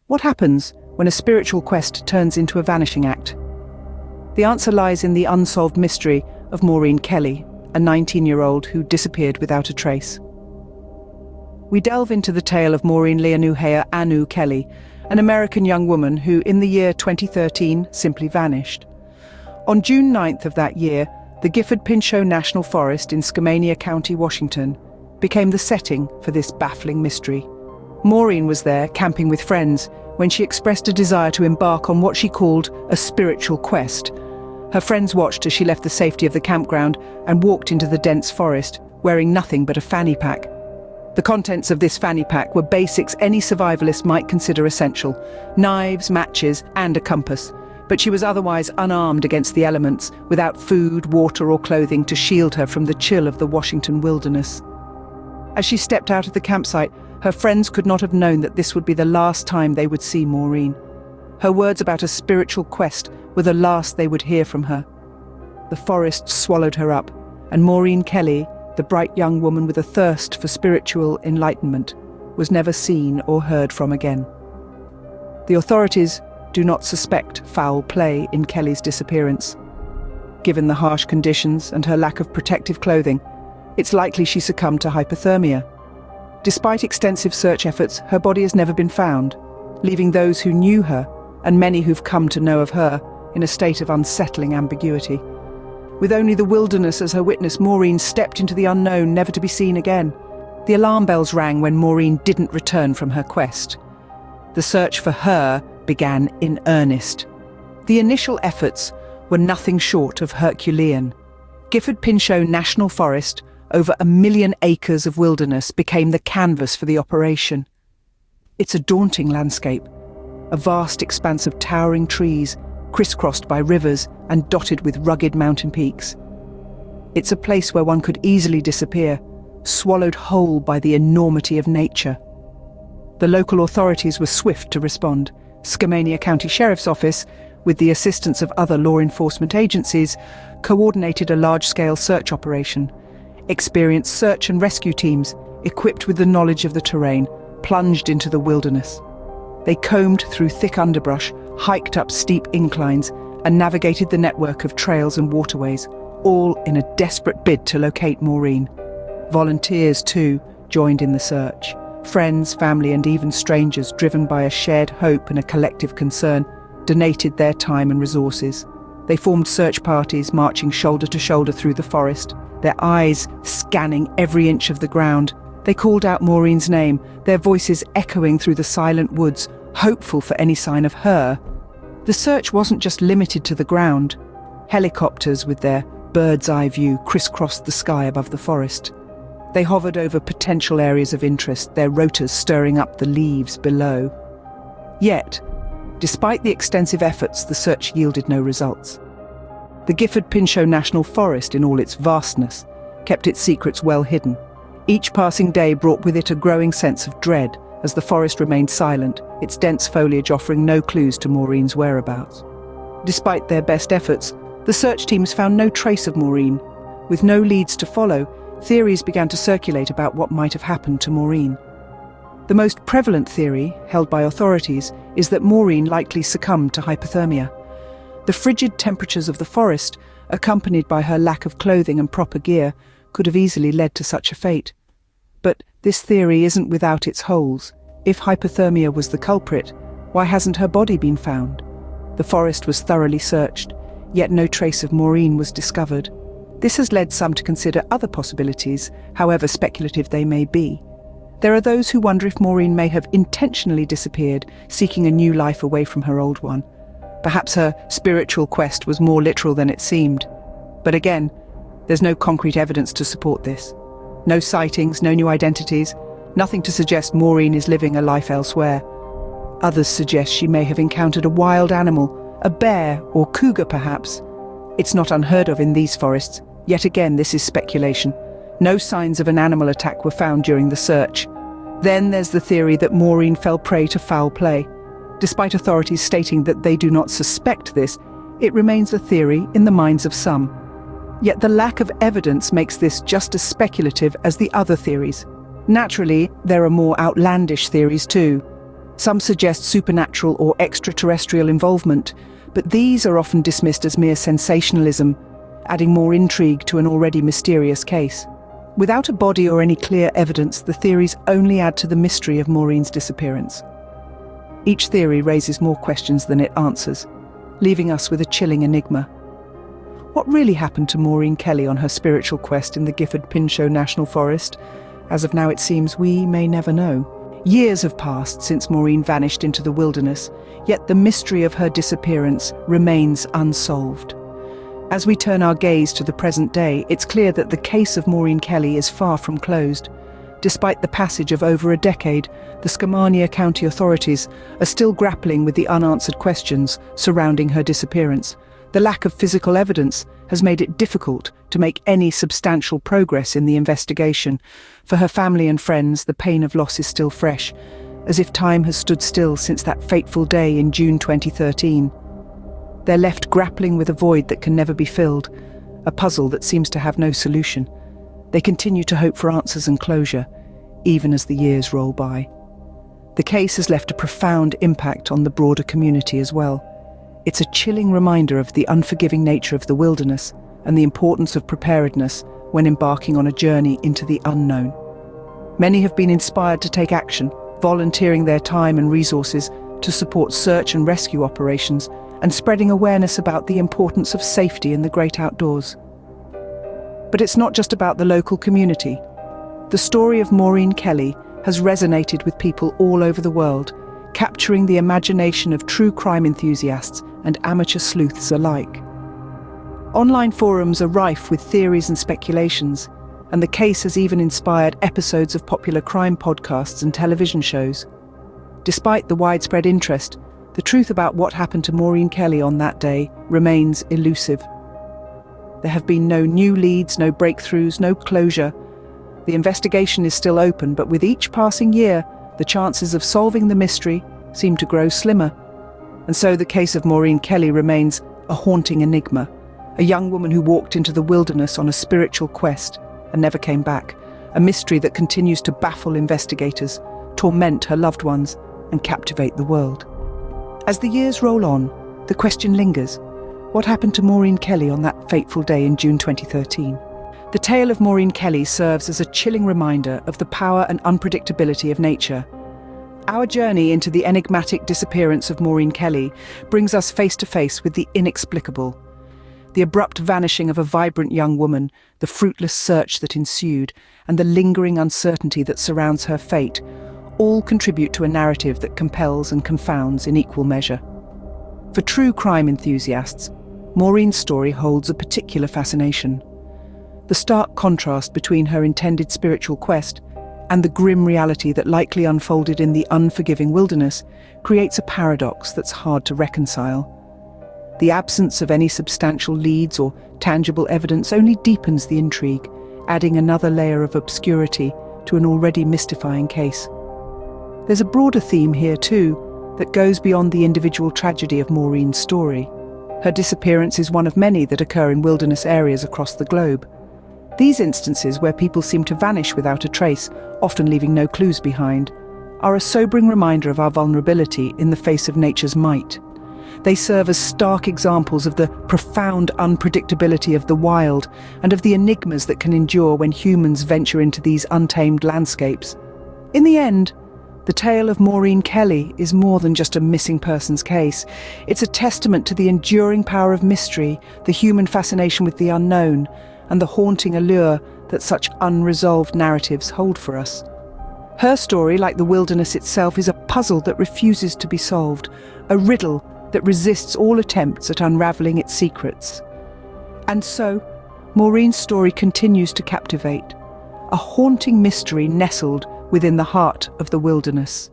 What happens when a spiritual quest turns into a vanishing act? The answer lies in the unsolved mystery of Maureen Kelly, a 19-year-old who disappeared without a trace. We delve into the tale of Maureen Anu Kelly, an American young woman who, in the year 2013, simply vanished. On June 9th of that year, the Gifford-Pinchot National Forest in Skamania County, Washington, became the setting for this baffling mystery. Maureen was there, camping with friends, when she expressed a desire to embark on what she called a spiritual quest. Her friends watched as she left the safety of the campground and walked into the dense forest, wearing nothing but a fanny pack. The contents of this fanny pack were basics any survivalist might consider essential: knives, matches, and a compass. But she was otherwise unarmed against the elements, without food, water, or clothing to shield her from the chill of the Washington wilderness. As she stepped out of the campsite, her friends could not have known that this would be the last time they would see Maureen. Her words about a spiritual quest were the last they would hear from her. The forest swallowed her up, and Maureen Kelly, the bright young woman with a thirst for spiritual enlightenment, was never seen or heard from again. The authorities do not suspect foul play in Kelly's disappearance. Given the harsh conditions and her lack of protective clothing, it's likely she succumbed to hypothermia. Despite extensive search efforts, her body has never been found, leaving those who knew her, and many who've come to know of her, in a state of unsettling ambiguity. With only the wilderness as her witness, Maureen stepped into the unknown, never to be seen again. The alarm bells rang when Maureen didn't return from her quest. The search for her began in earnest. The initial efforts were nothing short of Herculean. Gifford-Pinchot National Forest, over 1 million acres of wilderness, became the canvas for the operation. It's a daunting landscape, a vast expanse of towering trees, crisscrossed by rivers and dotted with rugged mountain peaks. It's a place where one could easily disappear, swallowed whole by the enormity of nature. The local authorities were swift to respond. Skamania County Sheriff's Office, with the assistance of other law enforcement agencies, coordinated a large-scale search operation. Experienced search and rescue teams, equipped with the knowledge of the terrain, plunged into the wilderness. They combed through thick underbrush, hiked up steep inclines, and navigated the network of trails and waterways, all in a desperate bid to locate Maureen. Volunteers, too, joined in the search. Friends, family, and even strangers, driven by a shared hope and a collective concern, donated their time and resources. They formed search parties, marching shoulder to shoulder through the forest, their eyes scanning every inch of the ground. They called out Maureen's name, their voices echoing through the silent woods, hopeful for any sign of her. The search wasn't just limited to the ground. Helicopters with their bird's-eye view crisscrossed the sky above the forest. They hovered over potential areas of interest, their rotors stirring up the leaves below. Yet, despite the extensive efforts, the search yielded no results. The Gifford-Pinchot National Forest, in all its vastness, kept its secrets well hidden. Each passing day brought with it a growing sense of dread as the forest remained silent, its dense foliage offering no clues to Maureen's whereabouts. Despite their best efforts, the search teams found no trace of Maureen. With no leads to follow, theories began to circulate about what might have happened to Maureen. The most prevalent theory, held by authorities, is that Maureen likely succumbed to hypothermia. The frigid temperatures of the forest, accompanied by her lack of clothing and proper gear, could have easily led to such a fate. But this theory isn't without its holes. If hypothermia was the culprit, why hasn't her body been found? The forest was thoroughly searched, yet no trace of Maureen was discovered. This has led some to consider other possibilities, however speculative they may be. There are those who wonder if Maureen may have intentionally disappeared, seeking a new life away from her old one. Perhaps her spiritual quest was more literal than it seemed. But again, there's no concrete evidence to support this. No sightings, no new identities, nothing to suggest Maureen is living a life elsewhere. Others suggest she may have encountered a wild animal, a bear or cougar perhaps. It's not unheard of in these forests. Yet again, this is speculation. No signs of an animal attack were found during the search. Then there's the theory that Maureen fell prey to foul play. Despite authorities stating that they do not suspect this, it remains a theory in the minds of some. Yet the lack of evidence makes this just as speculative as the other theories. Naturally, there are more outlandish theories too. Some suggest supernatural or extraterrestrial involvement, but these are often dismissed as mere sensationalism, adding more intrigue to an already mysterious case. Without a body or any clear evidence, the theories only add to the mystery of Maureen's disappearance. Each theory raises more questions than it answers, leaving us with a chilling enigma. What really happened to Maureen Kelly on her spiritual quest in the Gifford-Pinchot National Forest? As of now, it seems we may never know. Years have passed since Maureen vanished into the wilderness, yet the mystery of her disappearance remains unsolved. As we turn our gaze to the present day, it's clear that the case of Maureen Kelly is far from closed. Despite the passage of over a decade, the Skamania County authorities are still grappling with the unanswered questions surrounding her disappearance. The lack of physical evidence has made it difficult to make any substantial progress in the investigation. For her family and friends, the pain of loss is still fresh, as if time has stood still since that fateful day in June 2013. They're left grappling with a void that can never be filled, a puzzle that seems to have no solution. They continue to hope for answers and closure, even as the years roll by. The case has left a profound impact on the broader community as well. It's a chilling reminder of the unforgiving nature of the wilderness and the importance of preparedness when embarking on a journey into the unknown. Many have been inspired to take action, volunteering their time and resources to support search and rescue operations and spreading awareness about the importance of safety in the great outdoors. But it's not just about the local community. The story of Maureen Kelly has resonated with people all over the world, capturing the imagination of true crime enthusiasts and amateur sleuths alike. Online forums are rife with theories and speculations, and the case has even inspired episodes of popular crime podcasts and television shows. Despite the widespread interest, the truth about what happened to Maureen Kelly on that day remains elusive. There have been no new leads, no breakthroughs, no closure. The investigation is still open, but with each passing year, the chances of solving the mystery seem to grow slimmer. And so the case of Maureen Kelly remains a haunting enigma, a young woman who walked into the wilderness on a spiritual quest and never came back, a mystery that continues to baffle investigators, torment her loved ones, and captivate the world. As the years roll on, the question lingers: what happened to Maureen Kelly on that fateful day in June 2013? The tale of Maureen Kelly serves as a chilling reminder of the power and unpredictability of nature. Our journey into the enigmatic disappearance of Maureen Kelly brings us face to face with the inexplicable. The abrupt vanishing of a vibrant young woman, the fruitless search that ensued, and the lingering uncertainty that surrounds her fate all contribute to a narrative that compels and confounds in equal measure. For true crime enthusiasts, Maureen's story holds a particular fascination. The stark contrast between her intended spiritual quest and the grim reality that likely unfolded in the unforgiving wilderness creates a paradox that's hard to reconcile. The absence of any substantial leads or tangible evidence only deepens the intrigue, adding another layer of obscurity to an already mystifying case. There's a broader theme here too, that goes beyond the individual tragedy of Maureen's story. Her disappearance is one of many that occur in wilderness areas across the globe. These instances, where people seem to vanish without a trace, often leaving no clues behind, are a sobering reminder of our vulnerability in the face of nature's might. They serve as stark examples of the profound unpredictability of the wild and of the enigmas that can endure when humans venture into these untamed landscapes. In the end, the tale of Maureen Kelly is more than just a missing persons case. It's a testament to the enduring power of mystery, the human fascination with the unknown, and the haunting allure that such unresolved narratives hold for us. Her story, like the wilderness itself, is a puzzle that refuses to be solved, a riddle that resists all attempts at unraveling its secrets. And so, Maureen's story continues to captivate, a haunting mystery nestled within the heart of the wilderness.